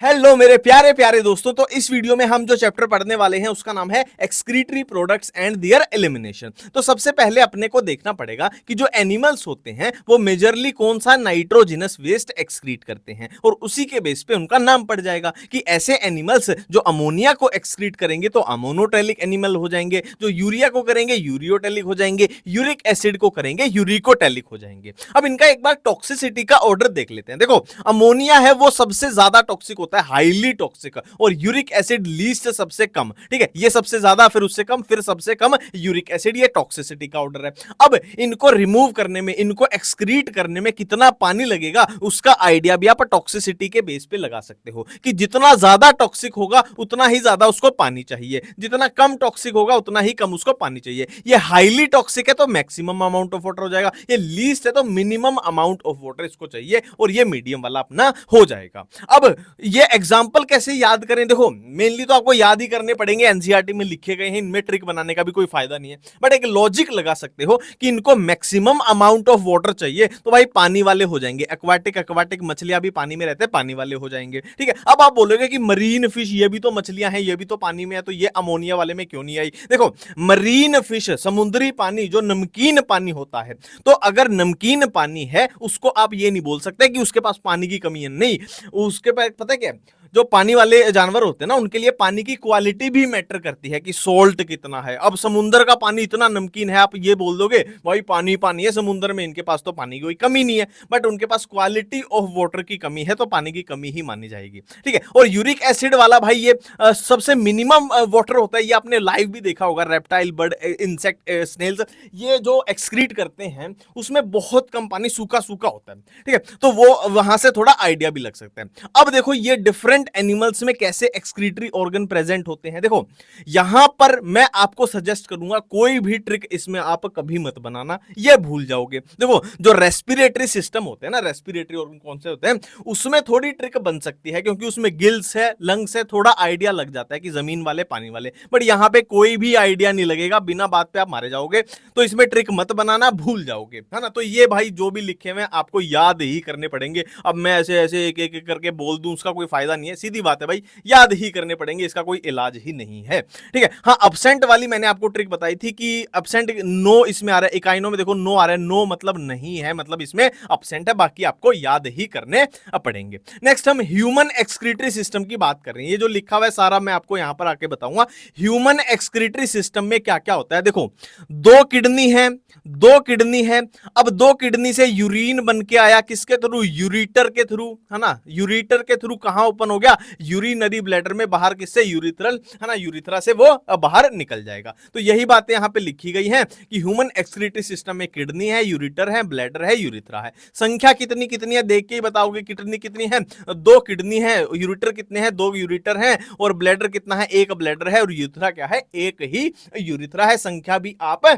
Hello मेरे प्यारे प्यारे दोस्तों। तो इस वीडियो में हम जो चैप्टर पढ़ने वाले हैं उसका नाम है excretory products and there elimination. तो सबसे पहले अपने को देखना पड़ेगा कि जो एनिमल्स होते हैं वो मेजरली कौन सा नाइट्रोजिनस वेस्ट एक्सक्रीट करते हैं और उसी के बेस पे उनका नाम पड़ जाएगा कि ऐसे एनिमल्स जो अमोनिया को एक्सक्रीट करेंगे तो अमोनोटेलिक एनिमल हो जाएंगे, जो यूरिया को करेंगे यूरियोटेलिक हो जाएंगे, यूरिक एसिड को करेंगे यूरिकोटेलिक हो जाएंगे। अब इनका एक बार टॉक्सिसिटी का ऑर्डर देख लेते हैं। देखो, अमोनिया है वो सबसे ज्यादा टॉक्सिक होता है, हाईली टॉक्सिक, और यूरिक एसिड लीस्ट सबसे कम। ठीक है, ये सबसे ज्यादा, फिर उससे कम, फिर सबसे कम यूरिक एसिड। ये टॉक्सिसिटी का ऑर्डर है। अब इनको रिमूव करने में, इनको एक्सक्रीट करने में कितना पानी लगेगा उसका आइडिया भी आप टॉक्सिसिटी के बेस पे लगा सकते हो कि जितना ज्यादा टॉक्सिक होगा उतना ही ज्यादा उसको पानी चाहिए, जितना कम टॉक्सिक होगा उतना ही कम उसको पानी चाहिए। ये हाईली टॉक्सिक है तो मैक्सिमम अमाउंट ऑफ वाटर हो जाएगा, ये लीस्ट है तो मिनिमम अमाउंट ऑफ वाटर इसको चाहिए, और ये मीडियम वाला अपना हो जाएगा। अब ये एग्जांपल कैसे याद करें? देखो, मेनली तो आपको याद ही करने पड़ेंगे, एनसीईआरटी में लिखे गए हैं, इनमें ट्रिक बनाने का भी कोई फायदा नहीं है, बट एक लॉजिक लगा सकते हो कि इनको मैक्सिमम अमाउंट ऑफ वाटर चाहिए तो भाई पानी वाले हो जाएंगे। एक्वाटिक मछलियां भी पानी में रहते हैं, पानी वाले हो जाएंगे। ठीक है, अब आप बोलोगे कि मरीन फिश ये भी तो मछलियां हैं, ये भी तो पानी में है, तो ये अमोनिया वाले में क्यों नहीं आई? देखो, मरीन फिश, समुद्री पानी जो नमकीन पानी होता है, तो अगर नमकीन पानी है उसको आप ये नहीं बोल सकते कि उसके पास पानी की कमी है। नहीं, उसके पास पता है क्या, जो पानी वाले जानवर होते हैं ना, उनके लिए पानी की क्वालिटी भी मैटर करती है कि सोल्ट कितना है। अब समुद्र का पानी इतना नमकीन है, आप ये बोल दोगे भाई पानी पानी है समुद्र में, इनके पास तो पानी की कोई कमी नहीं है, बट उनके पास क्वालिटी ऑफ वाटर की कमी है तो पानी की कमी ही मानी जाएगी। ठीक है, और यूरिक एसिड वाला भाई ये सबसे मिनिमम वाटर होता है। ये आपने लाइव भी देखा होगा, रेप्टाइल, बर्ड, इंसेक्ट, स्नेल्स, ये जो एक्सक्रीट करते हैं उसमें बहुत कम पानी, सूखा सूखा होता है। ठीक है, तो वो वहां से थोड़ा आइडिया भी लग सकता है। अब देखो, ये डिफरेंट एनिमल्स में कैसे एक्सक्रीटरी ऑर्गन प्रेजेंट होते हैं। देखो, यहां पर मैं आपको सजेस्ट करूंगा कोई भी ट्रिक इसमें आप कभी मत बनाना, ये भूल जाओगे। देखो, जो रेस्पिरेटरी सिस्टम होते हैं ना, रेस्पिरेटरी ऑर्गन कौन से होते हैं, उसमें थोड़ी ट्रिक बन सकती है क्योंकि उसमें गिल्स है, लंग्स है, थोड़ा आइडिया लग जाता है कि जमीन वाले पानी वाले, बट यहां पे कोई भी आइडिया नहीं लगेगा, बिना बात पे आप मारे जाओगे। तो इसमें ट्रिक मत बनाना, भूल जाओगे, है ना। तो ये भाई जो भी लिखे हुए आपको याद ही करने पड़ेंगे। अब मैं ऐसे ऐसे एक एक करके बोल दूं उसका कोई फायदा नहीं है, सीधी बात है भाई, याद ही करने पड़ेंगे, इसका कोई इलाज ही नहीं है। ठीक है, हाँ, अपसेंट वाली मैंने आपको ट्रिक बताई थी कि अपसेंट नो इसमें आ रहा है, इकाइनो में देखो नो आ रहा है, नो मतलब नहीं है, मतलब इसमें अपसेंट है, बाकी आपको याद ही करने पड़ेंगे। नेक्स्ट हम ह्यूमन एक्सक्रीटरी सिस्टम की बात कर रहे हैं। ये जो लिखा हुआ है सारा मैं आपको यहां पर आके बताऊंगा। ह्यूमन एक्सक्रीटरी सिस्टम में क्या क्या होता है। देखो, दो किडनी है, दो किडनी है। अब दो किडनी से यूरिन बन के आया, किसके थ्रू? यूरिटर के थ्रू, है ना। यूरिटर के थ्रू कहां ओपन हो गया? यूरिनरी ब्लैडर में, बाहर किससे? यूरिथ्रल, है ना, यूरिथ्रा से वो बाहर निकल जाएगा। तो यही बातें यहां पे लिखी गई हैं कि ह्यूमन एक्सक्रीटरी सिस्टम में किडनी है, यूरिटर है, ब्लैडर है, यूरिथ्रा है। संख्या कितनी कितनी है देख के ही बताओगे किडनी कितनी है। दो किडनी है, यूरिटर कितने हैं? दो यूरिटर हैं, और ब्लैडर कितना है? एक ब्लैडर है, और यूरिथ्रा क्या है? एक ही यूरिथ्रा है। संख्या भी आप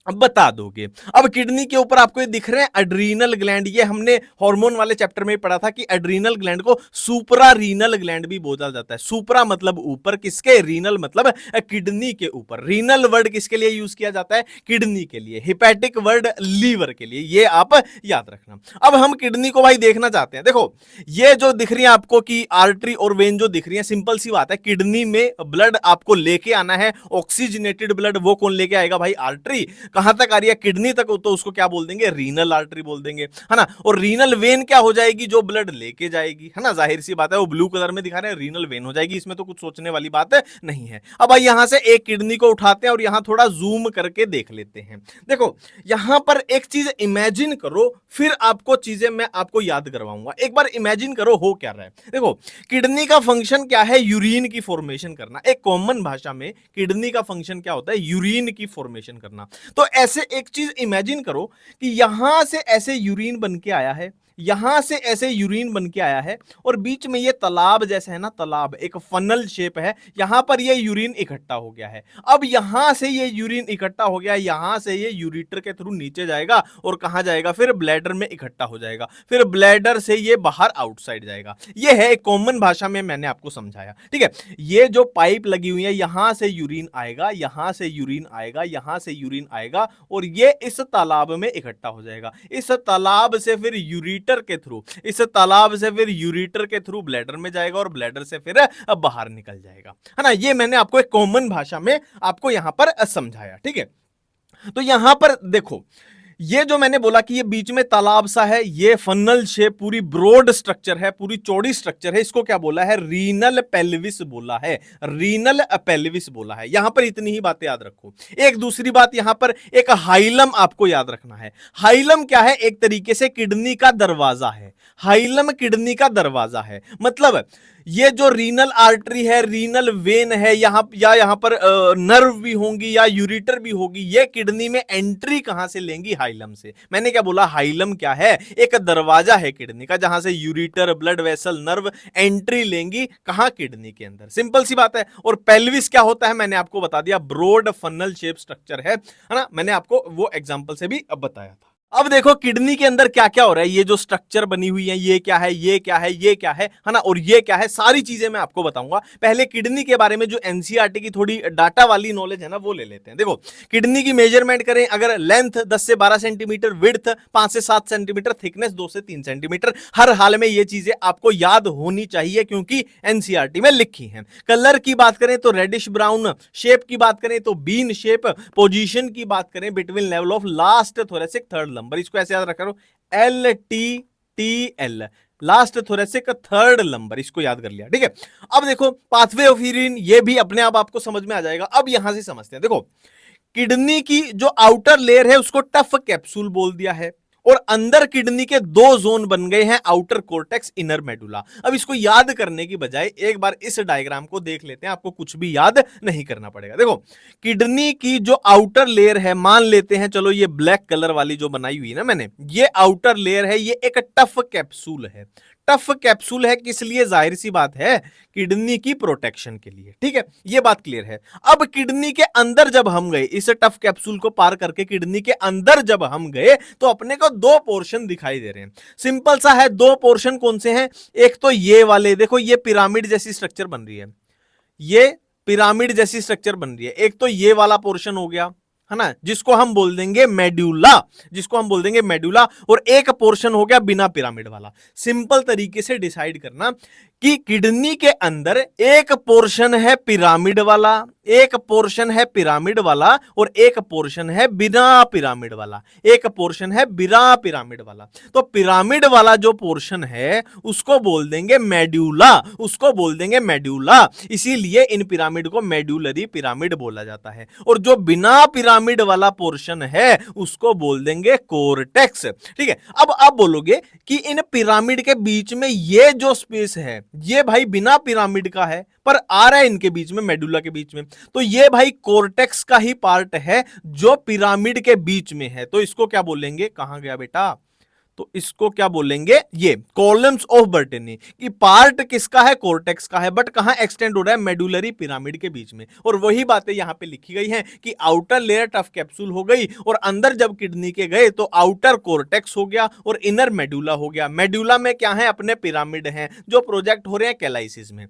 अब बता दोगे। अब किडनी के ऊपर आपको ये दिख रहे हैं एड्रीनल ग्लैंड, ये हमने हार्मोन वाले चैप्टर में पढ़ा था कि एड्रीनल ग्लैंड को सुपरा रीनल ग्लैंड भी बोला जाता है। सुपरा मतलब ऊपर, किसके? रीनल मतलब किडनी के ऊपर। रीनल वर्ड किसके लिए यूज किया जाता है? किडनी के लिए। हिपैटिक वर्ड लीवर के लिए, ये आप याद रखना। अब हम किडनी को भाई देखना चाहते हैं। देखो, ये जो दिख रही है आपको कि आर्टरी और वेन जो दिख रही है, सिंपल सी बात है, किडनी में ब्लड आपको लेके आना है, ऑक्सीजनेटेड ब्लड, वो कौन लेके आएगा भाई? आर्टरी। कहां तक आ रही है? किडनी तक, तो उसको क्या बोल देंगे? रीनल आर्टरी बोल देंगे, है ना। और रीनल वेन क्या हो जाएगी? जो ब्लड लेके जाएगी, है ना, जाहिर सी बात है, वो ब्लू कलर में दिखा रहे हैं, रीनल वेन हो जाएगी, इसमें तो कुछ सोचने वाली बात नहीं है। अब भाई यहां से एक किडनी को उठाते हैं और यहां थोड़ा जूम करके देख लेते हैं। देखो, यहां पर एक चीज इमेजिन करो, फिर आपको चीजें मैं आपको याद करवाऊंगा। एक बार इमेजिन करो हो क्या रहा है। देखो, किडनी का फंक्शन क्या है? यूरिन की फॉर्मेशन करना। एक कॉमन भाषा में किडनी का फंक्शन क्या होता है? यूरिन की फॉर्मेशन करना। तो ऐसे एक चीज इमेजिन करो कि यहां से ऐसे यूरिन बन के आया है, यहां से ऐसे यूरिन बन के आया है, और बीच में ये तालाब जैसे है ना, तालाब एक फनल शेप है, यहां पर ये यूरिन इकट्ठा हो गया है। अब यहां से ये यूरिन इकट्ठा हो गया, यहां से ये यूरिटर के थ्रू नीचे जाएगा और कहां जाएगा? फिर ब्लैडर में इकट्ठा हो जाएगा, फिर ब्लैडर से ये बाहर आउटसाइड जाएगा। ये है एक कॉमन भाषा में मैंने आपको समझाया। ठीक है, ये जो पाइप लगी हुई है, यहां से यूरिन आएगा, यहां से यूरिन आएगा, यहां से यूरिन आएगा, और ये इस तालाब में इकट्ठा हो जाएगा। इस तालाब से फिर यूरिटर यूरिटर के थ्रू, इस तालाब से फिर यूरिटर के थ्रू ब्लैडर में जाएगा और ब्लैडर से फिर बाहर निकल जाएगा, है ना। ये मैंने आपको एक कॉमन भाषा में आपको यहां पर समझाया, ठीक है। तो यहां पर देखो, ये जो मैंने बोला कि ये बीच में तालाब सा है, ये फनल शेप पूरी ब्रॉड स्ट्रक्चर है, पूरी चौड़ी स्ट्रक्चर है, इसको क्या बोला है? रीनल पेल्विस बोला है, रीनल पेल्विस बोला है। यहां पर इतनी ही बातें याद रखो। एक दूसरी बात, यहां पर एक हाइलम आपको याद रखना है। हाइलम क्या है? एक तरीके से किडनी का दरवाजा है। हाइलम किडनी का दरवाजा है, मतलब ये जो रीनल आर्टरी है, रीनल वेन है, यहां पर नर्व भी होंगी या यूरिटर भी होगी, ये किडनी में एंट्री कहां से लेंगी? हाइलम से। मैंने क्या बोला? हाइलम क्या है? एक दरवाजा है किडनी का, जहां से ureter, blood vessel, nerve entry लेंगी कहां? किडनी के अंदर। सिंपल सी बात है। और पेल्विस क्या होता है? मैंने आपको बता दिया, ब्रॉड फनल शेप स्ट्रक्चर है ना। मैंने आपको वो एग्जांपल से भी बताया था। अब देखो किडनी के अंदर क्या क्या हो रहा है, ये जो स्ट्रक्चर बनी हुई है, ये क्या है, ये क्या है, ये क्या है ना, और ये क्या है, सारी चीजें मैं आपको बताऊंगा। पहले किडनी के बारे में जो एनसीईआरटी की थोड़ी डाटा वाली नॉलेज है ना, वो ले लेते हैं। देखो, किडनी की मेजरमेंट करें अगर, लेंथ 10 से 12 सेंटीमीटर, विड्थ 5 से 7 सेंटीमीटर, थिकनेस 2 से 3 सेंटीमीटर। हर हाल में ये चीजें आपको याद होनी चाहिए क्योंकि एनसीईआरटी में लिखी है। कलर की बात करें तो रेडिश ब्राउन, शेप की बात करें तो बीन शेप, पोजीशन की बात करें between level of last thoracic third lumbar, इसको ऐसे याद रखा, LTTL, last thoracic third lumbar, इसको याद कर लिया, ठीक है। अब देखो पाथवे ऑफ यूरिन, ये भी अपने आप आपको समझ में आ जाएगा। अब यहां से समझते हैं। देखो, किडनी की जो आउटर लेयर है उसको टफ कैप्सूल बोल दिया है, और अंदर किडनी के दो जोन बन गए हैं, आउटर कोर्टेक्स, इनर मेडुला। अब इसको याद करने की बजाय एक बार इस डायग्राम को देख लेते हैं, आपको कुछ भी याद नहीं करना पड़ेगा। देखो, किडनी की जो आउटर लेयर है, मान लेते हैं चलो ये ब्लैक कलर वाली जो बनाई हुई है ना मैंने, ये आउटर लेयर है, ये एक टफ कैप्सूल है। टफ कैप्सूल है किस लिए? जाहिर सी बात है, किडनी की प्रोटेक्शन के लिए, ठीक है। ये बात क्लियर है। अब किडनी के अंदर जब हम गए, इस टफ कैप्सूल को पार करके किडनी के अंदर जब हम गए, तो अपने को दो पोर्शन दिखाई दे रहे हैं। सिंपल सा है, दो पोर्शन कौन से हैं? एक तो ये वाले, देखो ये पिरामिड जैसी स्ट्रक्चर बन रही है, ये पिरामिड जैसी स्ट्रक्चर बन रही है। एक तो ये वाला पोर्शन हो गया, है ना, जिसको हम बोल देंगे मेड्यूला, जिसको हम बोल देंगे मेड्यूला, और एक पोर्शन हो गया बिना पिरामिड वाला। सिंपल तरीके से डिसाइड करना कि किडनी के अंदर एक पोर्शन है पिरामिड वाला, एक पोर्शन है पिरामिड वाला, और एक पोर्शन है बिना पिरामिड वाला, एक पोर्शन है बिना पिरामिड वाला। तो पिरामिड वाला जो पोर्शन है उसको बोल देंगे मेड्यूला, उसको बोल देंगे मेड्यूला। इसीलिए इन पिरामिड को मेड्यूलरी पिरामिड बोला जाता है। और जो बिना पिरामिड वाला पोर्शन है उसको बोल देंगे कोर्टेक्स, ठीक है। अब आप बोलोगे कि इन पिरामिड के बीच में ये जो स्पेस है, ये भाई बिना पिरामिड का है, पर आ रहा है इनके बीच में, मेडुला के बीच में, तो ये भाई कोर्टेक्स का ही पार्ट है जो पिरामिड के बीच में है। तो इसको क्या बोलेंगे? कहां गया बेटा? तो इसको क्या बोलेंगे? ये कॉलम्स ऑफ बर्टनी, कि पार्ट किसका है? कोर्टेक्स का है, बट कहां एक्सटेंड हो रहा है? मेडुलरी पिरामिड के बीच में। और वही बातें यहां पे लिखी गई हैं कि आउटर लेयर टफ कैप्सूल हो गई, और अंदर जब किडनी के गए तो आउटर कोर्टेक्स हो गया और इनर मेडुला हो गया। मेडुला में क्या है? अपने पिरामिड हैं जो प्रोजेक्ट हो रहे हैं कैलाइसिस में।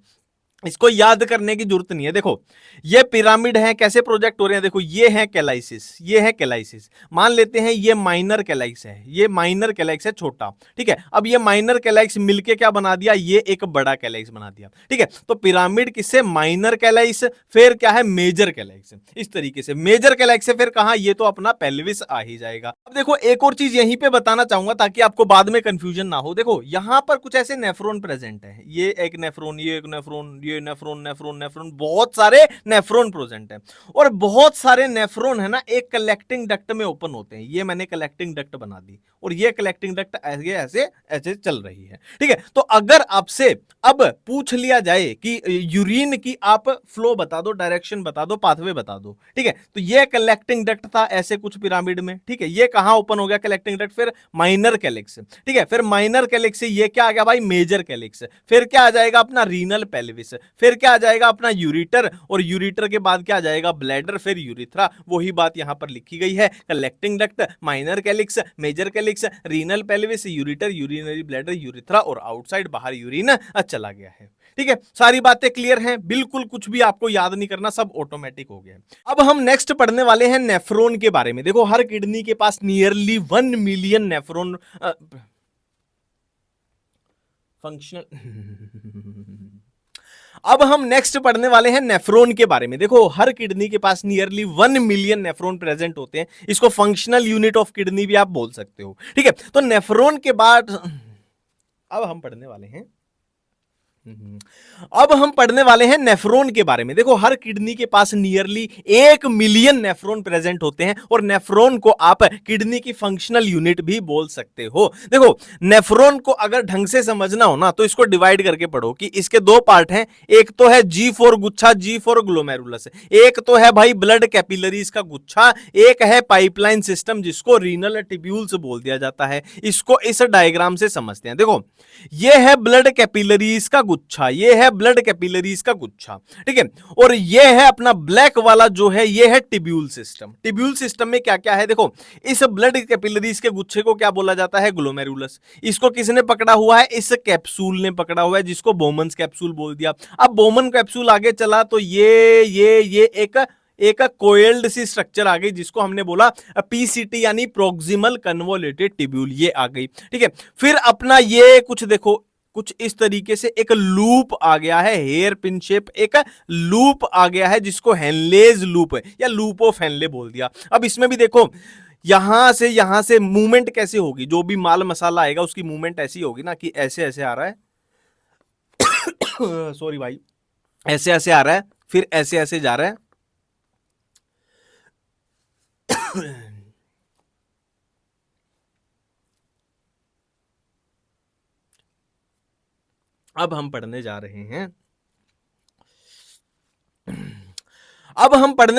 इसको याद करने की जरूरत नहीं है। देखो, ये पिरामिड है, कैसे प्रोजेक्ट हो रहे हैं? देखो, ये है कैलाइसिस, ये है कैलाइसिस। मान लेते हैं ये माइनर कैलाइक्स है, ये माइनर कैलाइक्स है छोटा, ठीक है। अब ये माइनर कैलाइक्स मिलके क्या बना दिया? ये एक बड़ा कैलाइक्स बना दिया, ठीक है। तो पिरामिड किससे? माइनर कैलाइक्स, फिर क्या है? मेजर कैलाइक्स। इस तरीके से मेजर कैलाइक्स से फिर कहां? ये तो अपना पेल्विस आ ही जाएगा। अब देखो, एक और चीज यहीं पे बताना चाहूंगा ताकि आपको बाद में कंफ्यूजन ना हो। देखो, यहां पर कुछ ऐसे नेफ्रॉन प्रेजेंट है, ये एक नेफ्रॉन, ये एक नेफ्रॉन, ये नेफ्रॉन, नेफ्रॉन, नेफ्रॉन, बहुत सारे नेफ्रॉन प्रेजेंट हैं। और बहुत सारे नेफ्रॉन है ना एक कलेक्टिंग डक्ट में ओपन होते हैं। ये मैंने कलेक्टिंग डक्ट बना दी, और ये कलेक्टिंग डक्ट ऐसे ऐसे ऐसे चल रही है, ठीक है। तो अगर आपसे अब पूछ लिया जाए कि यूरिन की आप फ्लो बता दो, डायरेक्शन बता दो, पाथवे बता दो, ठीक है, तो ये कलेक्टिंग डक्ट था ऐसे कुछ पिरामिड में, ठीक है। ये कहां ओपन हो गया? कलेक्टिंग डक्ट, फिर माइनर कैलिक्स, ठीक है। फिर माइनर कैलिक्स से ये क्या आ गया भाई? Major calyx. फिर क्या आ जाएगा? अपना रीनल पेल्विस। फिर क्या आ जाएगा? अपना यूरिटर, और यूरिटर के बाद क्या आ जाएगा? ब्लैडर, फिर यूरिथ्रा। वही बात यहां पर लिखी गई है, collecting duct, minor calyx, major calyx, renal pelvis, ureter, urinary bladder, urethra, और आउटसाइड बाहर यूरिन चला गया है, ठीक है। सारी बातें क्लियर हैं, बिल्कुल कुछ भी आपको याद नहीं करना, सब ऑटोमेटिक हो गया। अब हम नेक्स्ट पढ़ने वाले हैं नेफ्रॉन के बारे में। देखो, हर किडनी के पास नियरली 1 मिलियन नेफ्रॉन फंक्शनल अब हम नेक्स्ट पढ़ने वाले हैं नेफ्रॉन के बारे में। देखो हर किडनी के पास नियरली 1 मिलियन नेफ्रॉन प्रेजेंट होते हैं। इसको फंक्शनल यूनिट ऑफ किडनी भी आप बोल सकते हो, ठीक है। तो नेफ्रॉन के बाद अब हम पढ़ने वाले हैं नेफ्रॉन के बारे में। देखो हर किडनी के पास नियरली 1 मिलियन नेफ्रॉन प्रेजेंट होते हैं और नेफ्रॉन को आप किडनी की फंक्शनल यूनिट भी बोल सकते हो। देखो नेफ्रॉन को अगर ढंग से समझना हो ना तो इसको डिवाइड करके पढ़ो कि इसके दो पार्ट हैं। एक तो है जी फॉर गुच्छा, जी फॉर ग्लोमेरुलस, एक तो है भाई ब्लड कैपिलरीज का गुच्छा, एक है पाइपलाइन सिस्टम जिसको रीनल ट्यूब्यूल्स बोल दिया जाता है। इसको इस डायग्राम से समझते हैं। देखो ये है ब्लड कैपिलरीज का गुच्छा, ये है ब्लड कैपिलरीज का गुच्छा, ठीक है। और ये है अपना ब्लैक वाला जो है, ये है टिब्यूल सिस्टम। टिब्यूल सिस्टम में क्या क्या है देखो, इस ब्लड कैपिलरीज के गुच्छे को क्या बोला जाता है, ग्लोमेरुलस। इसको किसने पकड़ा हुआ है, इस कैप्सूल ने पकड़ा हुआ है जिसको बोमन्स कैप्सूल बोल दिया। अब बोमन कैप्सूल आगे चला तो ये एक कोयल्ड सी स्ट्रक्चर आ गई जिसको हमने बोला पीसीटी यानी प्रोक्सिमल कन्वोल्यूटेड टिब्यूल, ये आ गई, ठीक है। फिर अपना ये कुछ देखो, कुछ इस तरीके से एक लूप आ गया है, हेयर पिन शेप एक लूप आ गया है जिसको हेनलेज लूप है या लूप ऑफ हेनले बोल दिया। अब इसमें भी देखो यहां से मूवमेंट कैसे होगी, जो भी माल मसाला आएगा उसकी मूवमेंट ऐसी होगी ना कि ऐसे ऐसे आ रहा है सॉरी भाई, ऐसे ऐसे आ रहा है, फिर ऐसे ऐसे जा रहा है अब हम पढ़ने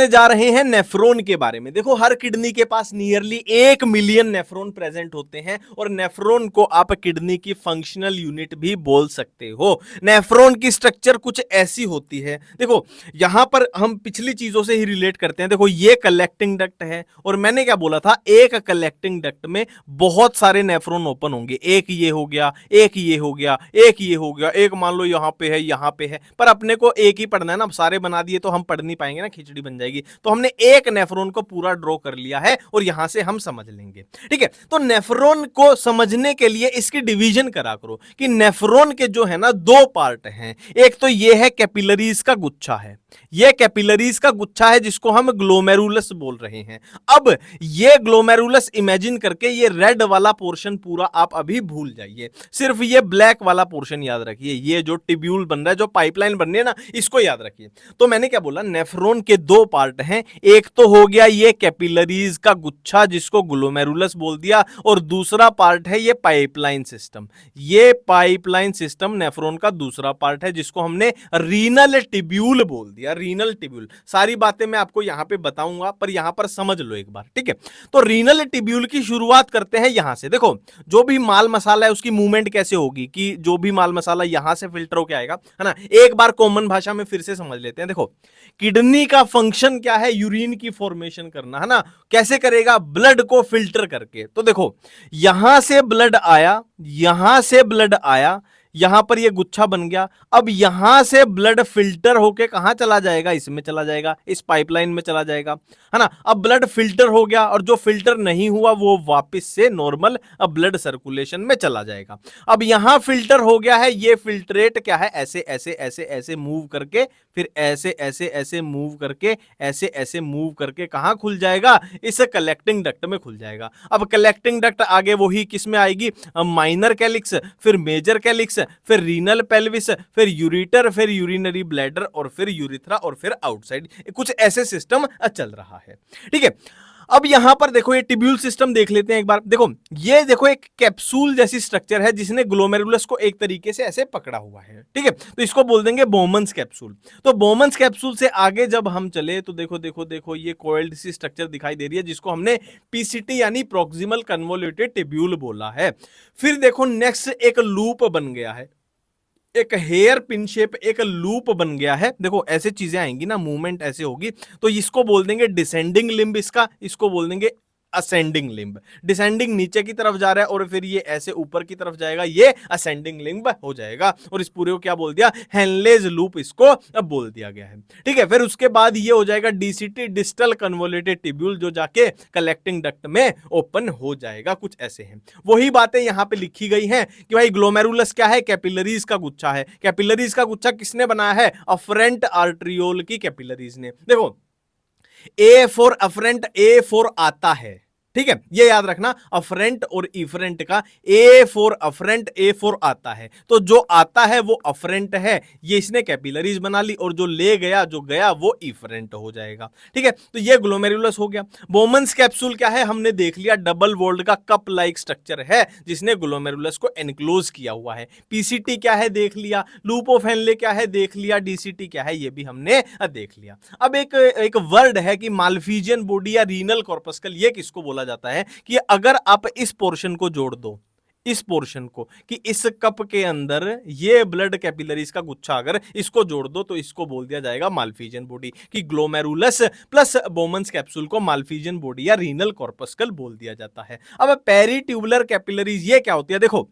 जा रहे हैं नेफ्रॉन के बारे में। देखो हर किडनी के पास नियरली 1 मिलियन नेफ्रॉन प्रेजेंट होते हैं और नेफ्रॉन को आप किडनी की फंक्शनल यूनिट भी बोल सकते हो। नेफ्रॉन की स्ट्रक्चर कुछ ऐसी होती है। देखो यहां पर हम पिछली चीजों से ही रिलेट करते हैं। देखो ये कलेक्टिंग डक्ट है और मैंने क्या बोला था, एक कलेक्टिंग डक्ट में बहुत सारे नेफ्रॉन ओपन होंगे। एक ये हो गया, एक ये हो गया, एक ये हो गया, एक मान लो यहां पे है, यहां पे है, पर अपने को एक ही पढ़ना है ना, सारे बना दिए तो हम पढ़ नहीं पाएंगे ना, खिचड़ी बन जाएगी। तो हमने एक नेफ्रॉन को पूरा ड्रॉ कर लिया है और यहां से हम समझ लेंगे, ठीक है। तो नेफ्रॉन को समझने के लिए इसकी डिवीजन करा करो कि नेफ्रॉन के जो है ना दो पार्ट हैं। एक तो ये है कैपिलरीज का गुच्छा है, ये कैपिलरीज का गुच्छा है जिसको हम ग्लोमेरुलस बोल रहे हैं। अब ये ग्लोमेरुलस इमेजिन करके ये रेड वाला पोर्शन पूरा आप अभी भूल जाइए, सिर्फ ये ब्लैक वाला पोर्शन याद रखिए। ये जो टिब्यूल बन रहा है, जो पाइपलाइन बन रही है ना, इसको याद रखिए। तो मैंने क्या बोला, नेफ्रॉन के दो पार्ट हैं। एक तो हो गया ये कैपिलरीज का गुच्छा जिसको ग्लोमेरुलस बोल दिया, और दूसरा पार्ट है ये पाइपलाइन सिस्टम। ये पाइपलाइन सिस्टम नेफ्रॉन का दूसरा पार्ट है जिसको हमने रीनल टिब्यूल बोल दिया। रीनल टिब्यूल, सारी बातें मैं आपको यहां पे बताऊंगा पर यहां पर समझ लो एक बार, ठीक है। तो रीनल टिब्यूल की शुरुआत करते हैं यहां से। देखो जो भी माल मसाला है उसकी मूवमेंट कैसे होगी कि जो भी माल मसाला यहां से फिल्टर होकर आएगा, है ना। एक बार कॉमन भाषा में फिर से समझ लेते हैं। देखो किडनी का फंक्शन क्या है, यूरिन की फॉर्मेशन करना, है ना। कैसे करेगा, ब्लड को फिल्टर करके। तो देखो यहां से ब्लड आया, यहां से ब्लड आया, यहां पर ये गुच्छा बन गया। अब यहां से ब्लड फिल्टर होके कहां चला जाएगा, इसमें चला जाएगा, इस पाइपलाइन में चला जाएगा, है ना। अब ब्लड फिल्टर हो गया और जो फिल्टर नहीं हुआ वो वापस से नॉर्मल ब्लड सर्कुलेशन में चला जाएगा। अब यहां फिल्टर हो गया है, ये फिल्ट्रेट क्या है, ऐसे ऐसे ऐसे ऐसे मूव करके, फिर ऐसे ऐसे ऐसे मूव करके, ऐसे ऐसे मूव करके कहां खुल जाएगा, इस कलेक्टिंग डक्ट में खुल जाएगा। अब कलेक्टिंग डक्ट आगे वही किस में आएगी, माइनर कैलिक्स, फिर मेजर कैलिक्स, फिर रीनल पेल्विस, फिर यूरिटर, फिर यूरिनरी ब्लैडर, और फिर यूरिथ्रा, और फिर आउटसाइड। कुछ ऐसे सिस्टम चल रहा है, ठीक है। अब यहां पर देखो ये टिब्यूल सिस्टम देख लेते हैं एक बार। देखो ये देखो एक कैप्सूल जैसी स्ट्रक्चर है जिसने ग्लोमेरुलस को एक तरीके से ऐसे पकड़ा हुआ है, ठीक है। तो इसको बोल देंगे बोमन्स कैप्सूल। तो बोमन्स कैप्सूल से आगे जब हम चले तो देखो देखो देखो ये कोइल्ड सी स्ट्रक्चर दिखाई दे रही है जिसको हमने पीसीटी यानी प्रोक्सिमल कन्वोल्यूटेड टिब्यूल बोला है। फिर देखो नेक्स्ट एक लूप बन गया है, एक हेयर पिन शेप एक लूप बन गया है। देखो ऐसे चीजें आएंगी ना, मूवमेंट ऐसे होगी, तो इसको बोल देंगे डिसेंडिंग लिम्ब, इसको बोल देंगे असेंडिंग लिम्ब, डिसेंडिंग नीचे की तरफ जा रहा है और फिर ये ऐसे ऊपर की तरफ जाएगा, ये असेंडिंग लिम्ब हो जाएगा। और इस पूरे को क्या बोल दिया, हेनलेज लूप इसको अब बोल दिया गया है। ठीक है, फिर उसके बाद ये हो जाएगा डीसीटी, डिस्टल कन्वोल्यूटेड ट्यूब्यूल, जो जाके कलेक्टिंग डक्ट में ओपन हो जाएगा। कुछ ऐसे हैं, वही बातें यहां पे लिखी गई हैं कि भाई ग्लोमेरुलस क्या है, कैपिलरीज का गुच्छा है। कैपिलरीज का गुच्छा किसने बनाया है, अफरेंट आर्ट्रियोल की कैपिलरीज ने। देखो A for afferent, A for आता है, ठीक है, ये याद रखना, अफरेंट और इफरेंट का, A for afferent, A for आता है, तो जो आता है वो अफरेंट है, ये इसने कैपिलरीज बना ली, और जो ले गया, जो गया, वो इफरेंट हो जाएगा। ठीक है, तो ये ग्लोमेरुलस हो गया। बोमन्स कैप्सूल क्या है, हमने देख लिया, डबल वॉल्ड का कप लाइक स्ट्रक्चर है जिसने ग्लोमेरुलस को एनक्लोज किया हुआ है। पीसीटी क्या है देख लिया, लूप ऑफ हेनले क्या है देख लिया, डीसीटी क्या है ये भी हमने देख लिया। अब एक वर्ड है कि माल्फिजियन बॉडी या रीनल कॉर्पस्कल, ये किसको बोला जाता है कि अगर आप इस पोर्शन को जोड़ दो, इस पोर्शन को, कि इस कप के अंदर ये ब्लड कैपिलरीज का गुच्छा अगर इसको जोड़ दो तो इसको बोल दिया जाएगा माल्फिजियन बॉडी, कि ग्लोमेरुलस प्लस बोमन्स कैप्सूल को माल्फिजियन बॉडी या रीनल कॉर्पस्कल बोल दिया जाता है। अब पेरिट्यूबुलर कैपिलरीज ये क्या होती है, देखो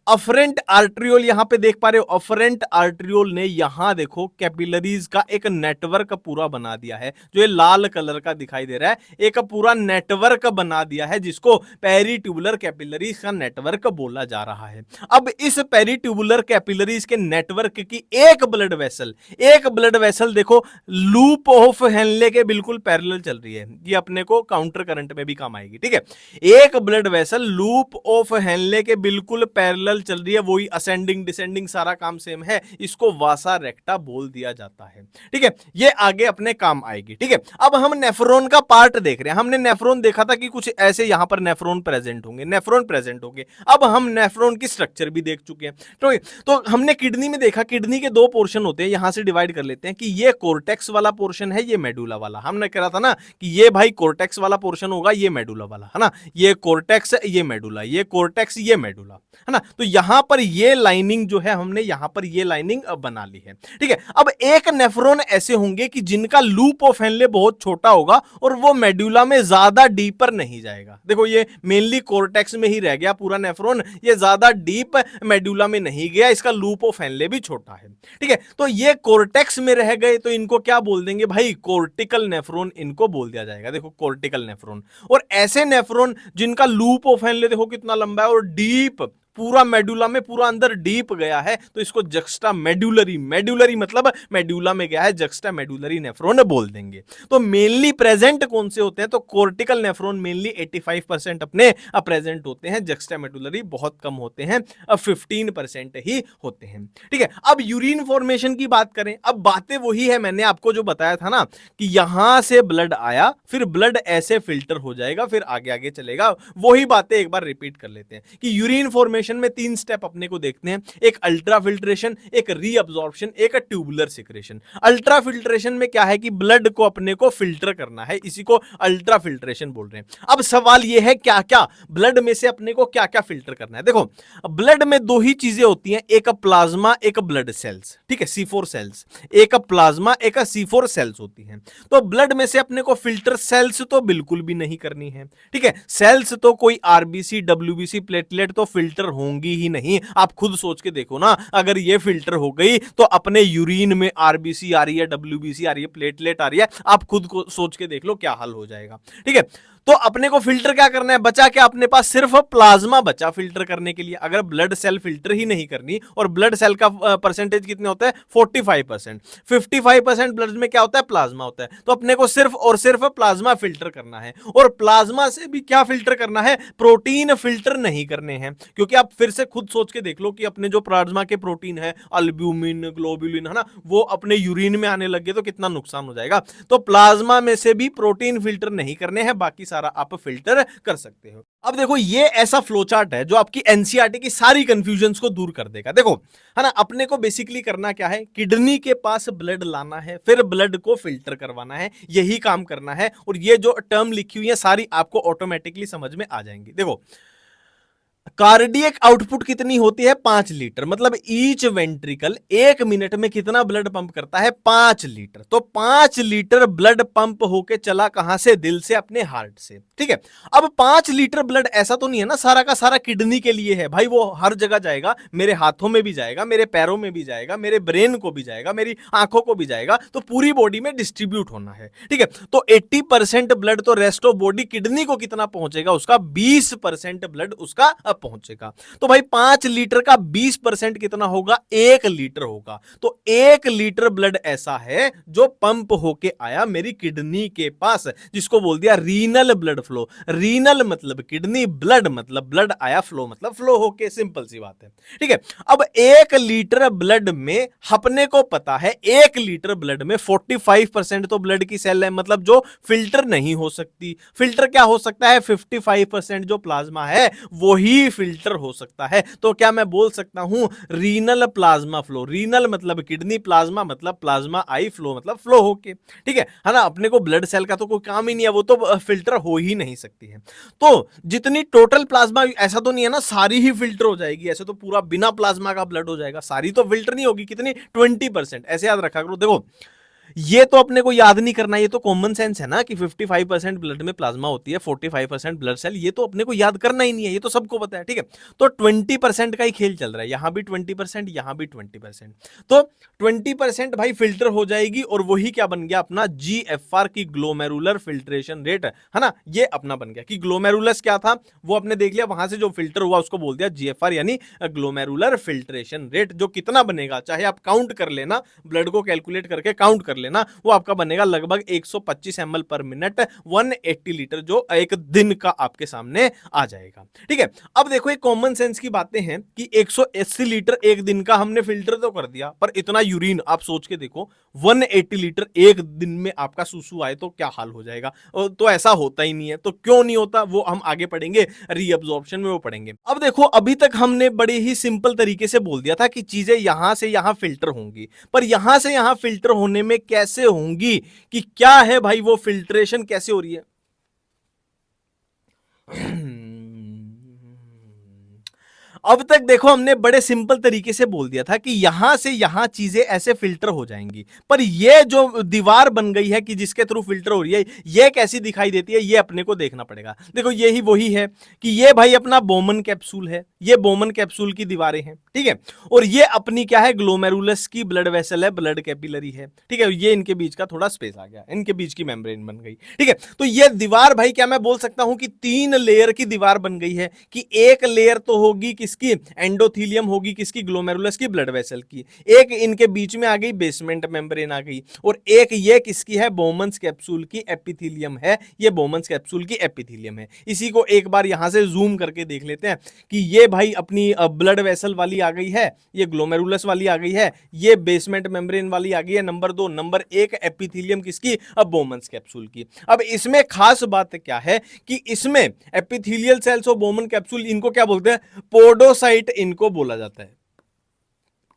अफरेंट आर्ट्रियोल यहां पे देख पा रहे हो, अफरेंट आर्ट्रियोल ने यहां देखो कैपिलरीज का एक नेटवर्क पूरा बना दिया है, जो ये लाल कलर का दिखाई दे रहा है, एक पूरा नेटवर्क बना दिया है जिसको पेरिट्यूबुलर कैपिलरीज का नेटवर्क बोला जा रहा है। अब इस पेरिट्यूबुलर कैपिलरीज के नेटवर्क की एक ब्लड वेसल देखो लूप ऑफ हेनले के बिल्कुल पैरेलल चल रही है, ये अपने को काउंटर करंट में भी काम आएगी। ठीक है, एक blood vessel loop of Henley के बिल्कुल पैरेलल चल रही है, वही असेंडिंग डिसेंडिंग सारा काम सेम है, इसको वासा रेक्टा बोल दिया जाता है। ठीक है, ये आगे अपने काम आएगी। ठीक है, अब हम नेफ्रॉन का पार्ट देख रहे हैं। हमने नेफ्रॉन देखा था कि कुछ ऐसे यहां पर नेफ्रॉन प्रेजेंट होंगे, अब हम नेफ्रॉन की स्ट्रक्चर भी देख चुके हैं। तो हमने किडनी में देखा, किडनी के दो पोर्शन होते हैं, यहां से डिवाइड कर लेते हैं कि ये कोर्टेक्स वाला पोर्शन है, ये मेडुला वाला। हमने कहा था ना कि ये भाई कोर्टेक्स वाला पोर्शन होगा, ये मेडुला वाला है ना, ये कोर्टेक्स, ये मेडुला, ये कोर्टेक्स, ये मेडुला है ना। तो यहां पर ये लाइनिंग जो है, हमने यहां पर ये लाइनिंग अब बना ली है। ठीक है, अब एक नेफ्रॉन ऐसे होंगे कि जिनका लूप ऑफ हेनले बहुत छोटा होगा और वो मेडुला में ज्यादा डीपर नहीं जाएगा। देखो ये मेनली कोर्टेक्स में ही रह गया पूरा नेफ्रॉन, ये ज्यादा डीप मेडुला में नहीं गया, इसका लूप ऑफ हेनले भी छोटा है। ठीक है, तो ये कोर्टेक्स में रह गए तो इनको क्या बोल देंगे भाई, कोर्टिकल नेफ्रॉन इनको बोल दिया जाएगा। देखो कोर्टिकल नेफ्रॉन, और ऐसे नेफ्रॉन जिनका लूप ऑफ हेनले देखो कितना लंबा है और डीप पूरा मेडुला में पूरा अंदर डीप गया है, तो इसको जक्स्टा मेडुलरी, मेडुलरी मतलब मेडुला में गया है, जक्स्टा मेडुलरी नेफ्रॉन बोल देंगे। तो मेनली प्रेजेंट कौन से होते हैं, तो कोर्टिकल नेफ्रॉन मेनली 85% अपने प्रेजेंट होते हैं, जक्स्टा मेडुलरी बहुत कम होते हैं, 15% ही होते हैं। ठीक है, अब यूरिन फॉर्मेशन की बात करें, अब बातें वही है, मैंने आपको जो बताया था ना कि यहां से ब्लड आया, फिर ब्लड ऐसे फिल्टर हो जाएगा, फिर आगे आगे चलेगा, वही बातें एक बार रिपीट कर लेते हैं कि यूरिन फॉर्मेशन में 3 स्टेप अपने को देखते हैं, एक अल्ट्रा फिल्ट्रेशन, एक रीअब्जॉर्प्शन, एक ट्यूबुलर सिक्रेशन। अल्ट्रा फिल्ट्रेशन में क्या है कि ब्लड को अपने को फिल्टर करना है, इसी को अल्ट्रा फिल्ट्रेशन बोल रहे हैं। अब सवाल यह है क्या क्या ब्लड में से अपने को क्या क्या फिल्टर करना है। देखो ब्लड में दो ही चीजें होती हैं, एक प्लाज्मा, एक ब्लड सेल्स। ठीक है, C4 सेल्स, एक प्लाज्मा, एक C4 सेल्स होती हैं। तो ब्लड में से अपने को फिल्टर सेल्स तो बिल्कुल भी नहीं करनी है। ठीक है, सेल्स तो कोई आरबीसी, डब्ल्यूबीसी, प्लेटलेट तो फिल्टर होंगी ही नहीं। आप खुद सोच के देखो ना, अगर ये फिल्टर हो गई तो अपने यूरिन में आरबीसी आ रही है, डब्ल्यूबीसी आ रही है, प्लेटलेट आ रही है, आप खुद को सोच के देख लो क्या हाल हो जाएगा। ठीक है, तो अपने को फिल्टर क्या करना है, बचा क्या अपने पास, सिर्फ प्लाज्मा बचा फिल्टर करने के लिए। अगर ब्लड सेल फिल्टर ही नहीं करनी, और ब्लड सेल का परसेंटेज कितने होता है, 45%, 55% ब्लड में क्या होता है, प्लाज्मा होता है। तो अपने को सिर्फ और सिर्फ प्लाज्मा फिल्टर करना है, और प्लाज्मा से भी क्या फिल्टर करना है, प्रोटीन फिल्टर नहीं करने हैं। क्योंकि आप फिर से खुद सोच के देख लो कि अपने जो प्लाज्मा के प्रोटीन है, अल्ब्यूमिन, ग्लोबुलिन, है ना, वो अपने यूरिन में आने लगे तो कितना नुकसान हो जाएगा। तो प्लाज्मा में से भी प्रोटीन फिल्टर नहीं करने हैं, बाकी सारा आप फिल्टर कर सकते हो। अब देखो ये ऐसा फ्लो चार्ट है जो आपकी एनसीईआरटी की सारी कंफ्यूजन्स को दूर कर देगा। देखो है ना, अपने को बेसिकली करना क्या है, किडनी के पास ब्लड लाना है, फिर ब्लड को फिल्टर करवाना है, यही काम करना है। और ये जो टर्म लिखी हुई है सारी आपको ऑटोमेटिकली समझ में आ जाएंगी। देखो कार्डियक आउटपुट कितनी होती है 5 लीटर, मतलब ईच वेंट्रिकल 1 मिनट में कितना ब्लड पंप करता है 5 लीटर। तो 5 लीटर ब्लड पंप होके चला कहां से, दिल से, अपने हार्ट से, ठीक है। अब 5 लीटर ब्लड ऐसा तो नहीं है ना सारा का सारा किडनी के लिए है भाई, वो हर जगह जाएगा, मेरे हाथों में भी जाएगा, मेरे पैरों में भी जाएगा, मेरे ब्रेन को भी जाएगा, मेरी आंखों को भी जाएगा, तो पूरी बॉडी में डिस्ट्रीब्यूट होना है, ठीक है। तो 80% ब्लड तो रेस्ट ऑफ बॉडी, किडनी को कितना पहुंचेगा, उसका 20% ब्लड उसका पहुंचेगा। तो भाई 5 लीटर का 20% कितना होगा, 1 लीटर होगा। तो 1 लीटर ब्लड ऐसा है जो पंप होके आया मेरी किडनी के पास, जिसको बोल दिया रीनल ब्लड फ्लो। रीनल मतलब किडनी, ब्लड मतलब ब्लड आया, फ्लो मतलब फ्लो होके, सिंपल सी बात है, ठीक है। अब 1 लीटर ब्लड में अपने को पता है 1 लीटर ब्लड में 45% तो ब्लड की सेल है, मतलब जो फिल्टर नहीं हो सकती। फिल्टर क्या हो सकता है, 55% जो प्लाज्मा है वही फिल्टर हो सकता है। तो क्या मैं बोल सकता हूं रीनल प्लाज्मा फ्लो। रीनल मतलब किडनी, प्लाज्मा मतलब प्लाज्मा आई, फ्लो मतलब फ्लो होके, ठीक है ना। अपने को ब्लड सेल का तो कोई काम ही नहीं है, वो तो फिल्टर हो ही नहीं सकती है। तो जितनी टोटल प्लाज्मा, ऐसा तो नहीं है ना सारी ही फिल्टर हो जाएगी, ऐसे तो पूरा बिना प्लाज्मा का ब्लड हो जाएगा, सारी तो फिल्टर नहीं होगी, कितनी 20%, ऐसे याद रखा करो। देखो ये तो अपने को याद नहीं करना, ये तो कॉमन सेंस है ना कि 55% ब्लड में प्लाज्मा होती है, 45% ब्लड सेल, ये तो अपने को याद करना ही नहीं है, ये तो सबको पता है, ठीक है। तो 20% का ही खेल चल रहा है, यहां भी 20%, यहां भी 20%। तो 20% भाई फिल्टर हो जाएगी, और वही क्या बन गया अपना GFR की ग्लोमेरुलर फिल्ट्रेशन रेट, है ना। ये अपना बन गया कि ग्लोमेरुलस क्या था वो आपने देख लिया, वहां से जो फिल्टर हुआ उसको बोल दिया GFR, यानी ग्लोमेरुलर फिल्ट्रेशन रेट। जो कितना बनेगा, चाहे आप काउंट कर लेना, ब्लड को कैलकुलेट करके काउंट कर लेना, वो आपका बनेगा लगभग 125 ml पर मिनट, 180 लीटर, जो एक दिन का आपके सामने आ जाएगा, ठीक है। अब देखो ये कॉमन सेंस की बातें हैं कि 180 लीटर एक दिन का हमने फिल्टर तो कर दिया, पर इतना यूरिन आप सोच के देखो, 180 लीटर एक दिन में आपका सुसु आए तो क्या हाल हो जाएगा। तो ऐसा होता ही नहीं है, तो क्यों नहीं होता वो हम आगे पढ़ेंगे, रीअब्जॉर्प्शन में वो पढ़ेंगे। अब देखो अभी तक हमने बड़े ही सिंपल तरीके से बोल दिया था कि चीजें यहां से यहां फिल्टर होंगी, पर यहां से यहां फिल्टर होने में कैसे होंगी, कि क्या है भाई वो फिल्ट्रेशन कैसे हो रही है। अब तक देखो हमने बड़े सिंपल तरीके से बोल दिया था कि यहां से यहां चीजें ऐसे फिल्टर हो जाएंगी, पर ये जो दीवार बन गई है कि जिसके थ्रू फिल्टर हो रही है, ये कैसी दिखाई देती है, ये अपने को देखना पड़ेगा। देखो यही वही है कि ये भाई अपना बोमन कैप्सूल है, ये बोमन कैप्सूल की दीवारें हैं, ठीक है। और ये अपनी क्या है, ग्लोमेरुलस की ब्लड वेसल है, ब्लड कैपिलरी है, ठीक है। ये इनके बीच का थोड़ा स्पेस आ गया, इनके बीच की मेम्ब्रेन बन गई, ठीक है। तो ये दीवार भाई क्या मैं बोल सकता हूं कि 3 लेयर की दीवार बन गई है, कि एक लेयर तो होगी किसकी, एंडोथीलियम होगी किसकी, ग्लोमेरुलस की, ब्लड वेसल की, एक इनके बीच में आ गई बेसमेंट मेम्ब्रेन आ गई, और एक ये किसकी है, बोमन्स कैप्सूल की एपिथीलियम है, ये बोमन्स कैप्सूल की एपिथीलियम है। इसी को एक बार यहां से जूम करके देख लेते हैं कि ये भाई अपनी ब्लड वेसल वाली आ गई है, ये ग्लोमेरुलस वाली आ गई है, ये बेसमेंट मेम्ब्रेन वाली आ गई है, नंबर 2, नंबर 1 एपिथीलियम किसकी, अब बोमन्स कैप्सूल की। अब इसमें खास बात क्या है कि इसमें एपिथेलियल सेल्स और बोमन कैप्सूल, इनको क्या बोलते हैं, पोडोसाइट इनको बोला जाता है।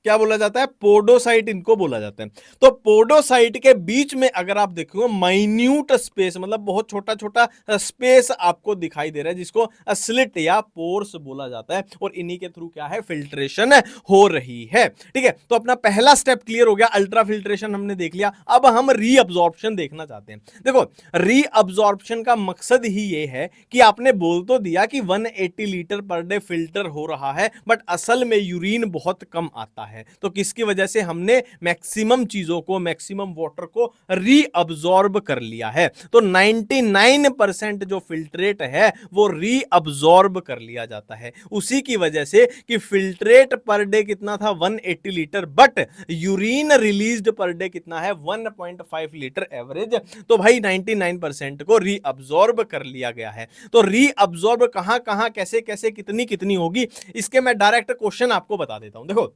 क्या बोला जाता है, पोडोसाइट इनको बोला जाता है। तो पोडोसाइट के बीच में अगर आप देखो माइन्यूट स्पेस, मतलब बहुत छोटा छोटा स्पेस आपको दिखाई दे रहा है, जिसको स्लिट या पोर्स बोला जाता है, और इन्हीं के थ्रू क्या है, फिल्ट्रेशन हो रही है, ठीक है। तो अपना पहला स्टेप क्लियर हो गया, अल्ट्रा फिल्ट्रेशन हमने देख लिया। अब हम रीअब्जॉर्प्शन देखना चाहते हैं। देखो रीअब्जॉर्प्शन का मकसद ही ये है कि आपने बोल तो दिया कि 180 लीटर पर डे फिल्टर हो रहा है, बट असल में यूरिन बहुत कम आता है, तो किसकी वजह से, हमने मैक्सिमम चीजों को, मैक्सिमम वाटर को रीअब्सॉर्ब कर लिया है। तो 99% जो फिल्ट्रेट है वो रीअब्सॉर्ब कर लिया जाता है, उसी की वजह से कि फिल्ट्रेट पर डे कितना था, 180 litre, but urine released per day कितना है, 1.5 लीटर एवरेज। तो भाई 99% को रीअब्सॉर्ब कर लिया गया है। तो रीअब्सॉर्ब कहां कहां, कैसे कैसे, कितनी कितनी होगी, इसके मैं डायरेक्ट क्वेश्चन आपको बता देता हूं। देखो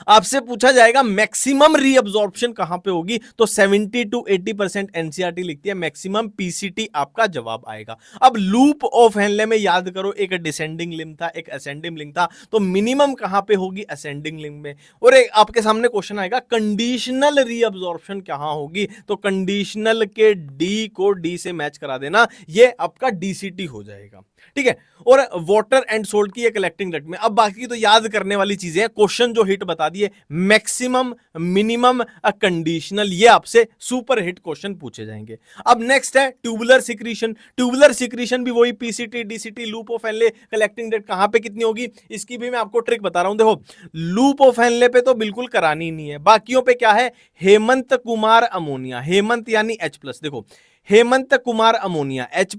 आपसे पूछा जाएगा मैक्सिमम रीअब्जॉर्प्शन कहां पे होगी, तो 70 to 80% एनसीईआरटी लिखती है मैक्सिमम पीसीटी आपका जवाब आएगा। अब लूप ऑफ हेनले में याद करो, एक डिसेंडिंग लिंब था, एक असेंडिंग लिंब था, तो मिनिमम कहां पे होगी, असेंडिंग लिंब में। और एक आपके सामने क्वेश्चन आएगा कंडीशनल रीअब्जॉर्प्शन कहां होगी, तो कंडीशनल के डी को डी से मैच करा देना, ये आपका डीसीटी हो जाएगा, ठीक है। और वाटर एंड सोल्ट की कलेक्टिंग डक्ट में, अब बाकी तो याद करने वाली चीजें हैं, क्वेश्चन जो हिट बता दिए, मैक्सिमम, मिनिमम, कंडीशनल, ये आपसे सुपर हिट क्वेश्चन पूछे जाएंगे। अब नेक्स्ट है ट्यूबुलर सिक्रीशन। ट्यूबुलर सिक्रीशन भी वही PCT, DCT, loop of Henley, collecting duct कहां पे कितनी होगी, इसकी भी मैं आपको ट्रिक बता रहा हूं। देखो लूप ऑफ हेनले पे तो बिल्कुल करानी नहीं है, बाकियों पे क्या है, हेमंत कुमार अमोनिया, हेमंत यानी H+, देखो Hemant Kumar ammonia H+,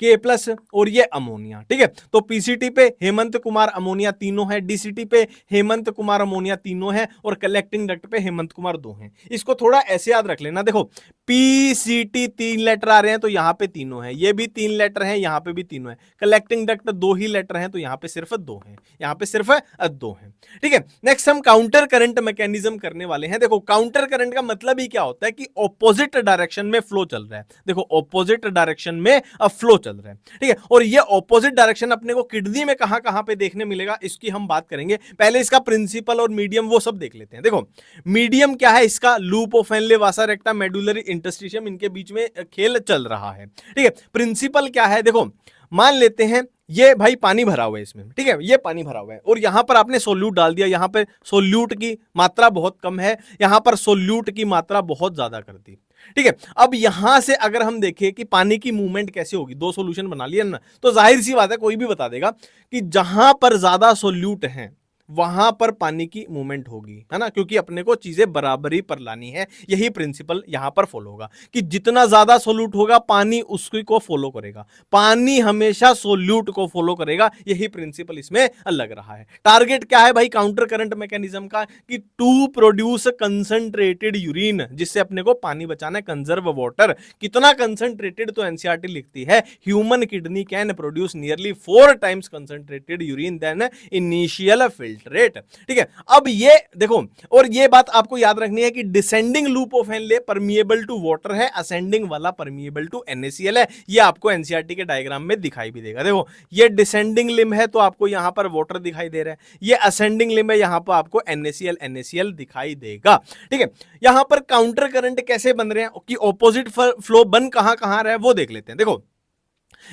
K+ और ये अमोनिया, ठीक है। तो पीसीटी पे हेमंत कुमार अमोनिया तीनों है, डीसीटी पे हेमंत कुमार अमोनिया तीनों है, और कलेक्टिंग डक्ट पे हेमंत कुमार 2 हैं। इसको थोड़ा ऐसे याद रख लेना, देखो पीसीटी 3 लेटर आ रहे हैं तो यहां पे तीनों है, ये भी 3 लेटर हैं, यहां पे भी तीनों है। कलेक्टिंग डक्ट 2 ही लेटर हैं तो यहां पे सिर्फ 2 हैं, यहां पे सिर्फ 2 हैं, ठीक है। नेक्स्ट हम काउंटर करंट मैकेनिज्म करने वाले हैं। देखो काउंटर करंट का मतलब ही क्या होता है कि ऑपोजिट डायरेक्शन में फ्लो चल रहा है, देखो ऑपोजिट डायरेक्शन में फ्लो चल रहा है, ठीक है। और ये ऑपोजिट डायरेक्शन अपने को किडनी में कहां कहां पे देखने मिलेगा, इसकी हम बात करेंगे। पहले इसका प्रिंसिपल और मीडियम वो सब देख लेते हैं। देखो मीडियम क्या है इसका, loop of Henley, Vasa रेक्टा, medullary interstitium, इनके बीच में खेल चल रहा है, ठीक है। प्रिंसिपल क्या है, देखो मान लेते हैं ये भाई पानी भरा हुआ है इसमें, ठीक है, ये पानी भरा हुआ है और यहां पर आपने सोल्यूट डाल दिया, यहां पर सोल्यूट की मात्रा बहुत कम है, यहां पर सोल्यूट की मात्रा बहुत ज्यादा कर दी, ठीक है। अब यहां से अगर हम देखें कि पानी की मूवमेंट कैसे होगी, 2 सॉल्यूशन बना लिया ना, तो जाहिर सी बात है कोई भी बता देगा कि जहां पर ज्यादा सोल्यूट है वहां पर पानी की मूवमेंट होगी, है ना, क्योंकि अपने को चीजें बराबरी पर लानी है। यही प्रिंसिपल यहां पर फॉलो होगा कि जितना ज्यादा सोल्यूट होगा पानी उसकी को फॉलो करेगा, पानी हमेशा सोल्यूट को फॉलो करेगा, यही प्रिंसिपल इसमें लग रहा है। टारगेट क्या है भाई काउंटर करंट मैकेनिज्म का, कि टू प्रोड्यूस कंसंट्रेटेड यूरिन, जिससे अपने को पानी बचाना है, कंजर्व वाटर। कितना कंसंट्रेटेड, तो एनसीईआरटी लिखती है human kidney can produce nearly 4 times concentrated urine then initial filter rate, ठीक है। अब ये देखो, और ये बात आपको याद रखनी है कि descending loop of Henle permeable to water है, असेंडिंग वाला परमिएबल टू NaCl है। ये आपको एनसीईआरटी के डायग्राम में दिखाई भी देगा। देखो ये डिसेंडिंग लिम्ब है तो आपको यहां पर वाटर दिखाई दे रहा है, ये असेंडिंग लिम्ब है, यहां पर आपको NaCl दिखाई देगा, ठीक है। यहां पर काउंटर करंट कैसे बन रहे हैं कि ऑपोजिट फ्लो बन कहां कहां रहा है वो देख लेते हैं। देखो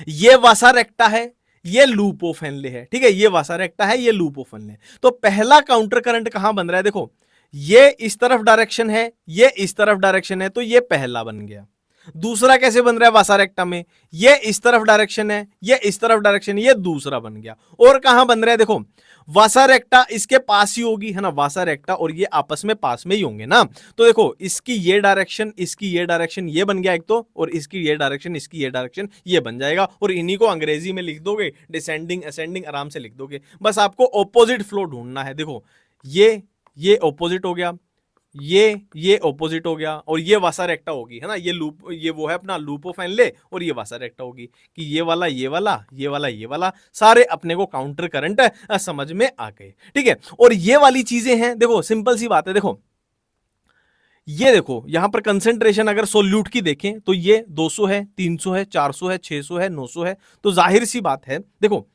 ये वासा रेक्टा है, ये लूप ऑफ हेनले है, ठीक है, ये वासा रेक्टा है, ये लूप ऑफ हेनले। तो पहला काउंटर करंट कहां बन रहा है, देखो ये इस तरफ डायरेक्शन है, ये इस तरफ डायरेक्शन है, तो ये पहला बन गया। दूसरा कैसे बन रहा है वासा रेक्टा में, ये इस तरफ डायरेक्शन है, ये इस तरफ डायरेक्शन, ये दूसरा बन गया। और कहां बन रहा है, देखो वासा रेक्टा इसके पास ही होगी, है ना, वासा रेक्टा और ये आपस में पास में ही होंगे ना। तो देखो इसकी ये डायरेक्शन, इसकी ये डायरेक्शन, ये बन गया एक तो, और इसकी ये डायरेक्शन, इसकी ये डायरेक्शन, ये बन जाएगा। और इन्हीं को अंग्रेजी में लिख दोगे, डिसेंडिंग असेंडिंग आराम से लिख दोगे। बस आपको ऑपोजिट फ्लो ढूंढना है। देखो ये ऑपोजिट हो गया, ये ऑपोजिट हो गया, और ये वासा रेक्टा होगी, है ना, ये लूप, ये वो है अपना लूप ऑफ हेनले, और ये वासा रेक्टा होगी कि ये वाला ये वाला ये वाला ये वाला सारे अपने को काउंटर करंट समझ में आ गए, ठीक है। और ये वाली चीजें हैं, देखो सिंपल सी बात है। देखो ये देखो यहां पर कंसेंट्रेशन अगर सोल्यूट की देखें तो ये 200 है, 300 है, 400 है, 600 है, 900 है। तो जाहिर सी बात है, देखो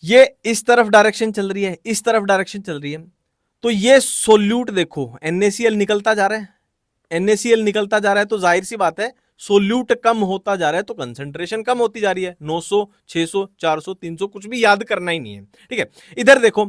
ये इस तरफ डायरेक्शन चल रही है, इस तरफ डायरेक्शन चल रही है, तो ये सोल्यूट देखो NaCl निकलता जा रहा है, NaCl निकलता जा रहा है, तो जाहिर सी बात है सोल्यूट कम होता जा रहा है तो कंसंट्रेशन कम होती जा रही है। 900, 600, 400, 300 कुछ भी याद करना ही नहीं है, ठीक है। इधर देखो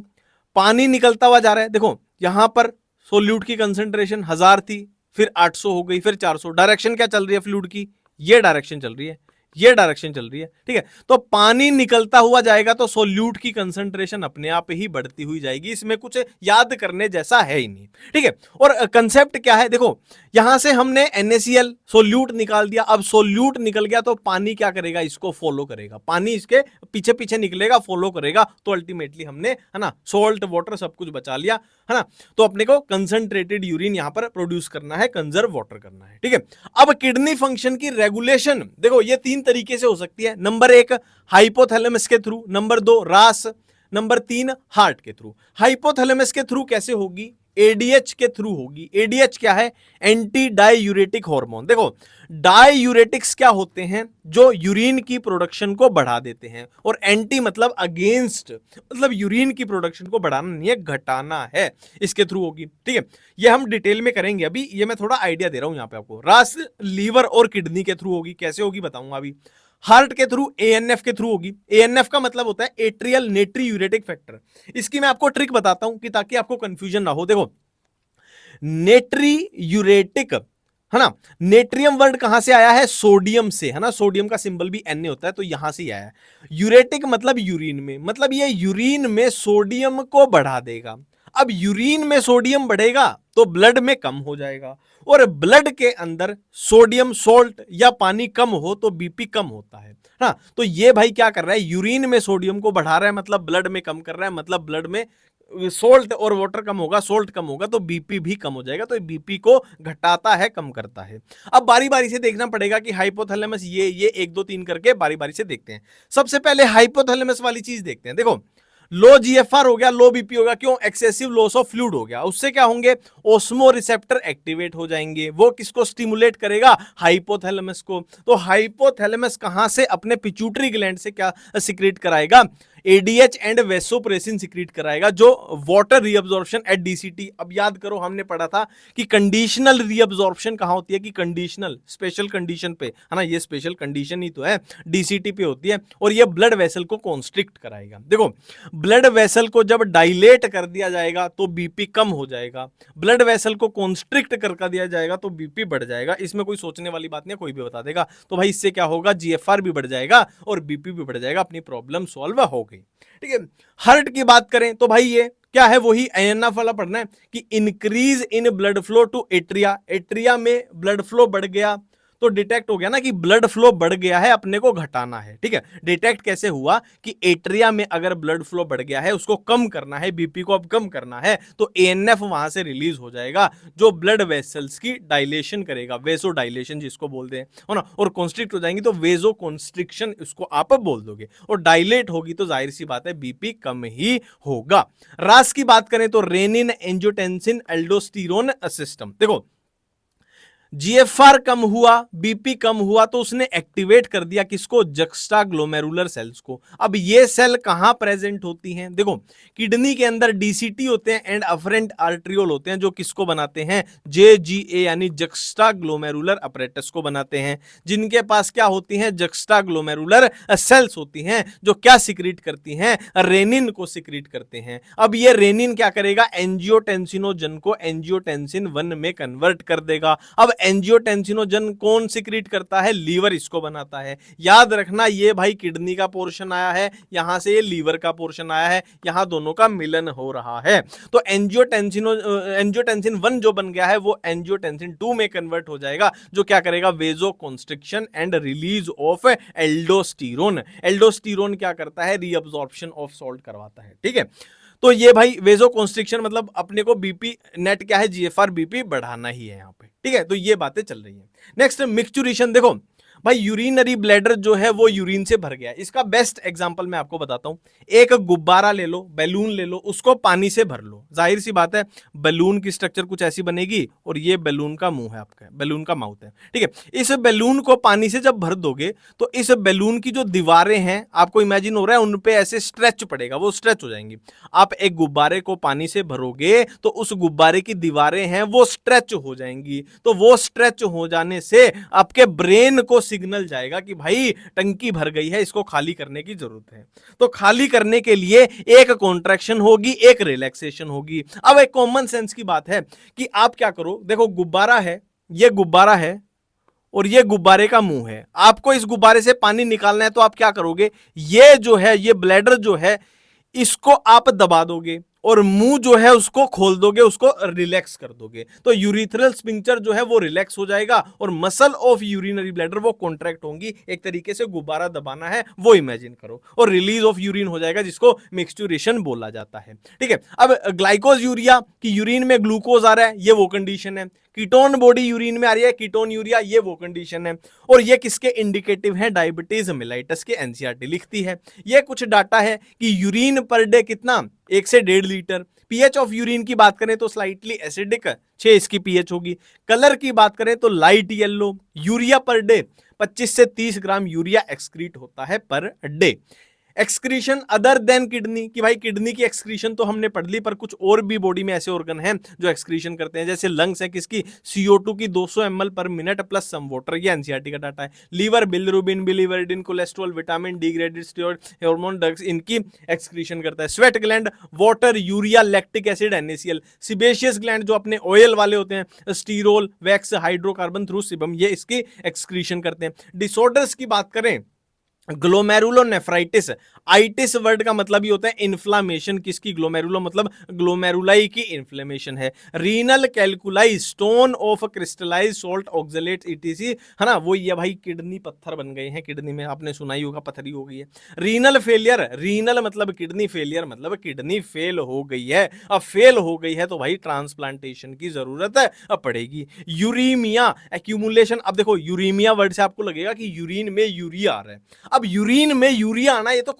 पानी निकलता हुआ जा रहा है, देखो यहां पर सोल्यूट की कंसंट्रेशन 1000 थी, फिर 800 हो गई, फिर 400। डायरेक्शन क्या चल रही है फ्लूइड की, ये डायरेक्शन चल रही है, ये डायरेक्शन चल रही है, ठीक है। तो पानी निकलता हुआ जाएगा तो सोल्यूट की कंसंट्रेशन अपने आप ही बढ़ती हुई जाएगी, इसमें कुछ याद करने जैसा है ही नहीं, ठीक है। और कंसेप्ट क्या है, देखो यहां से हमने NaCl सोल्यूट निकाल दिया, अब सोल्यूट निकल गया तो पानी क्या करेगा, इसको फॉलो करेगा, पानी इसके पीछे पीछे निकलेगा, फॉलो करेगा, तो अल्टीमेटली हमने, है ना, सोल्ट वाटर सब कुछ बचा लिया, है ना। तो अपने को कंसंट्रेटेड यूरिन यहां पर प्रोड्यूस करना है, कंजर्व वाटर करना है, ठीक है। अब किडनी फंक्शन की रेगुलेशन देखो ये 3 तरीके से हो सकती है। नंबर 1 हाइपोथैलेमस के थ्रू, नंबर 2 रास, नंबर 3 हार्ट के थ्रू। हाइपोथैलेमस के थ्रू कैसे होगी? एडीएच के थ्रू होगी। एडीएच क्या है? Anti diuretic hormone. देखो डाईयूरेटिक्स क्या होते हैं? जो यूरिन की प्रोडक्शन को बढ़ा देते हैं, और एंटी मतलब अगेंस्ट, मतलब यूरिन की प्रोडक्शन को बढ़ाना नहीं है, घटाना है, इसके थ्रू होगी। ठीक है, ये हम डिटेल में करेंगे अभी, ये मैं थोड़ा आइडिया दे रहा हूं यहां पे आपको। रास लीवर और किडनी के थ्रू होगी। कैसे होगी बताऊंगा अभी। हार्ट के थ्रू एएनएफ के थ्रू होगी। एएनएफ का मतलब होता है एट्रियल नेट्रीयूरेटिक फैक्टर। इसकी मैं आपको ट्रिक बताता हूं कि ताकि आपको कंफ्यूजन ना हो। देखो नेट्रीयूरेटिक है ना, नेट्रियम वर्ड कहां से आया है? सोडियम से, है ना, सोडियम का सिंबल भी Na होता है, तो यहां से आया है। यूरेटिक मतलब यूरिन में, मतलब ये यूरिन में सोडियम को बढ़ा देगा। अब यूरिन में सोडियम बढ़ेगा तो ब्लड में कम हो जाएगा, और ब्लड के अंदर सोडियम सोल्ट या पानी कम हो तो बीपी कम होता है ना। तो ये भाई क्या कर रहा है? यूरिन में सोडियम को बढ़ा रहा है, मतलब ब्लड में कम कर रहा है, मतलब ब्लड में सोल्ट और वाटर कम होगा, सोल्ट कम होगा तो बीपी भी कम हो जाएगा। तो बीपी को घटाता है, कम करता है। अब बारी बारी से देखना पड़ेगा कि हाइपोथैलेमस ये 1 2 3 करके बारी बारी से देखते हैं। सबसे पहले हाइपोथैलेमस वाली चीज देखते हैं। देखो लो जीएफआर हो गया, लो बीपी हो गया, क्यों? एक्सेसिव लॉस ऑफ फ्लूइड हो गया। उससे क्या होंगे? ओस्मो रिसेप्टर एक्टिवेट हो जाएंगे। वो किसको स्टिमुलेट करेगा? हाइपोथैलेमस को। तो हाइपोथैलेमस कहां से? अपने पिट्यूटरी ग्लैंड से क्या सिक्रीट कराएगा? एडीएच एंड वेसोप्रेसिन सिक्रीट कराएगा, जो वाटर रीअब्जॉर्प्शन एट डीसीटी। अब याद करो हमने पढ़ा था कि कंडीशनल रीअब्जॉर्प्शन कहां होती है? कि कंडीशनल स्पेशल कंडीशन पे, है ना, ये स्पेशल कंडीशन ही तो है, डीसीटी पे होती है। और ये ब्लड वेसल को कॉन्स्ट्रिक्ट कराएगा। देखो ब्लड वेसल को जब डायलेट कर दिया जाएगा तो बीपी कम हो जाएगा, ब्लड वेसल को कॉन्स्ट्रिक्ट कर दिया जाएगा तो बीपी बढ़ जाएगा। इसमें कोई सोचने वाली बात नहीं, कोई भी बता देगा। तो भाई इससे क्या होगा? जीएफआर भी बढ़ जाएगा और बीपी भी बढ़ जाएगा, अपनी प्रॉब्लम सॉल्व हो गई। ठीक है, हार्ट की बात करें तो भाई ये क्या है? वही आईएनएफ वाला पढ़ना है कि increase in blood flow to atria. Atria में ब्लड फ्लो बढ़ गया तो डिटेक्ट हो गया ना कि ब्लड फ्लो बढ़ गया है, अपने को घटाना है। ठीक है, डिटेक्ट कैसे हुआ? कि एट्रिया में अगर ब्लड फ्लो बढ़ गया है, उसको कम करना है, बीपी को अब कम करना है, तो एएनएफ वहां से रिलीज हो जाएगा, जो ब्लड वेसल्स की डायलेशन करेगा, वेसो डायलेशन जिसको बोलते हैं, है ना। और कॉन्स्ट्रिक्ट हो जाएंगी तो वेसो कॉन्स्ट्रिक्शन इसको आप बोल दोगे, और डायलेट होगी तो जाहिर सी बात है बीपी कम ही होगा। रास की बात करें तो रेनिन, एंजियोटेंसिन, एल्डोस्टेरोन सिस्टम। देखो जीएफआर कम हुआ, बीपी कम हुआ, तो उसने एक्टिवेट कर दिया किसको? जक्स्टाग्लोमेरुलर सेल्स को। अब ये सेल कहां प्रेजेंट होती हैं? देखो किडनी के अंदर डीसीटी होते हैं एंड अफरेंट आर्ट्रियोल होते हैं, जो किसको बनाते हैं? जेजीए यानी जक्स्टाग्लोमेरुलर अपरेटस को बनाते हैं, जिनके पास क्या होती हैं? जक्स्टाग्लोमेरुलर सेल्स होती हैं, जो क्या सिक्रीट करती हैं? रेनिन को सिक्रीट करते हैं। अब ये रेनिन क्या करेगा? एंजियोटेंसिनोजन को एंजियोटेंसिन 1 में कन्वर्ट कर देगा। अब एंजियोटेंसिनोजन कौन सिक्रीट करता है? लीवर इसको बनाता है। याद रखना ये भाई किडनी का पोर्शन आया है, यहां से ये लीवर का पोर्शन आया है, यहां दोनों का मिलन हो रहा है। तो एंजियोटेंसिन 1 जो बन गया है वो एंजियोटेंसिन 2 में कन्वर्ट हो जाएगा, जो क्या करेगा? Vasoconstriction and release of aldosterone. Aldosterone क्या करता है? रीअब्जॉर्प्शन ऑफ सॉल्ट करवाता है। ठीक है, तो ये भाई वेजो कॉन्स्ट्रिक्शन मतलब अपने को बीपी नेट क्या है? जीएफआर बीपी बढ़ाना ही है यहां पे। ठीक है, तो ये बातें चल रही हैं। नेक्स्ट मिक्सचुरेशन। देखो भाई यूरिनरी ब्लैडर जो है वो यूरिन से भर गया। इसका बेस्ट एग्जांपल मैं आपको बताता हूं। एक गुब्बारा ले लो, बैलून ले लो, उसको पानी से भर लो। जाहिर सी बात है बैलून की स्ट्रक्चर कुछ ऐसी बनेगी, और ये बैलून का मुंह है आपका, बैलून का माउथ है। ठीक है, इस बैलून को पानी से जब भर दोगे तो इस बैलून की जो दीवारें हैं, आपको इमेजिन हो रहा है उन पे ऐसे स्ट्रेच पड़ेगा, वो स्ट्रेच हो जाएंगी। आप एक गुब्बारे को पानी से भरोगे तो उस गुब्बारे की दीवारें हैं वो स्ट्रेच हो जाएंगी। तो वो स्ट्रेच हो जाने से आपके ब्रेन को सिग्नल जाएगा कि भाई टंकी भर गई है, इसको खाली करने की जरूरत है। तो खाली करने के लिए एक कॉन्ट्रैक्शन होगी, एक रिलैक्सेशन होगी। अब एक कॉमन सेंस की बात है कि आप क्या करो, देखो गुब्बारा है, ये गुब्बारा है और ये गुब्बारे का मुंह है। आपको इस गुब्बारे से पानी निकालना है तो आप क्या करोगे? ये जो है, ये ब्लैडर जो है, इसको आप दबा दोगे और मुंह जो है उसको खोल दोगे, उसको रिलैक्स कर दोगे, तो यूरिथ्रल स्फिंक्टर जो है वो रिलैक्स हो जाएगा और मसल ऑफ यूरिनरी ब्लैडर वो कॉन्ट्रैक्ट होंगी। एक तरीके से गुब्बारा दबाना है वो इमेजिन करो, और रिलीज ऑफ यूरिन हो जाएगा, जिसको मिक्सचुरेशन बोला जाता है। ठीक है, अब ग्लाइकोज यूरिया की यूरिन में ग्लूकोज आ रहा है, ये वो कंडीशन है। कीटोन बॉडी यूरिन में आ रही है, कीटोन यूरिया, ये वो कंडीशन है। और ये किसके इंडिकेटिव है? डायबिटीज मेलाइटस के। एनसीईआरटी लिखती है। ये कुछ डाटा है कि यूरिन पर डे कितना, 1 से 1.5 लीटर। पीएच ऑफ यूरिन की बात करें तो स्लाइटली एसिडिक, 6 इसकी पीएच होगी। कलर की बात करें तो light yellow. Urea per day 25 से 30 ग्राम यूरिया एक्सक्रीट होता है per day. Excretion other than kidney, कि भाई किडनी की एक्सक्रीशन तो हमने पढ़ ली, पर कुछ और भी बॉडी में ऐसे ऑर्गन हैं जो एक्सक्रीशन करते हैं, जैसे लंग्स है किसकी, CO2 की 200 ml per minute plus some water, ये एनसीईआरटी का डाटा है। Liver bilirubin, biliverdin, cholesterol, vitamin, degraded steroid, hormone, drugs, इनकी एक्सक्रीशन करता है। Sweat gland, water, urea, lactic acid, NaCl। Sebaceous gland जो अपने ऑयल वाले होते हैं, sterol, wax, hydrocarbon through sebum, ये इसकी एक्सक्रीशन करते हैं। डिसऑर्डर्स की बात करें, ग्लोमेरुलोनेफ्राइटिस, आइटिस वर्ड का मतलब ही होता है इन्फ्लामेशन, किसकी, ग्लोमेरुलो मतलब ग्लोमेरुलाई की इन्फ्लेमेशन है। Renal calculi, stone of crystallize salt oxalate etc, है ना, वो ये भाई किडनी पत्थर बन गए हैं, किडनी में आपने सुना ही होगा पथरी हो गई है। रीनल फेलियर, रीनल मतलब किडनी, फेलियर मतलब किडनी फेल हो गई है। अब फेल हो गई है तो भाई ट्रांसप्लांटेशन की जरूरत है पड़ेगी। यूरीमिया, एक्यूमुलेशन, अब देखो यूरीमिया वर्ड से आपको लगेगा कि यूरिन में यूरिया आ रहा है। अब यूरिन में यूरिया आना ये तो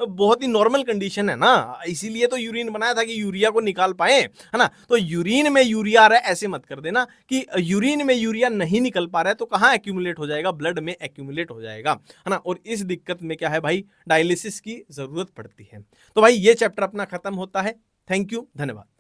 बहुत ही नॉर्मल कंडीशन है ना, इसीलिए तो यूरिन बनाया था कि यूरिया को निकाल पाए, है ना। तो यूरिन में यूरिया आ रहा है ऐसे मत कर देना कि यूरिन में यूरिया नहीं निकल पा रहा है तो कहां एक्यूमुलेट हो जाएगा, ब्लड में एक्यूमुलेट हो जाएगा, है ना। और इस दिक्कत में क्या है भाई, डायलिसिस की जरूरत पड़ती है। तो भाई ये चैप्टर अपना खत्म होता है। थैंक यू, धन्यवाद।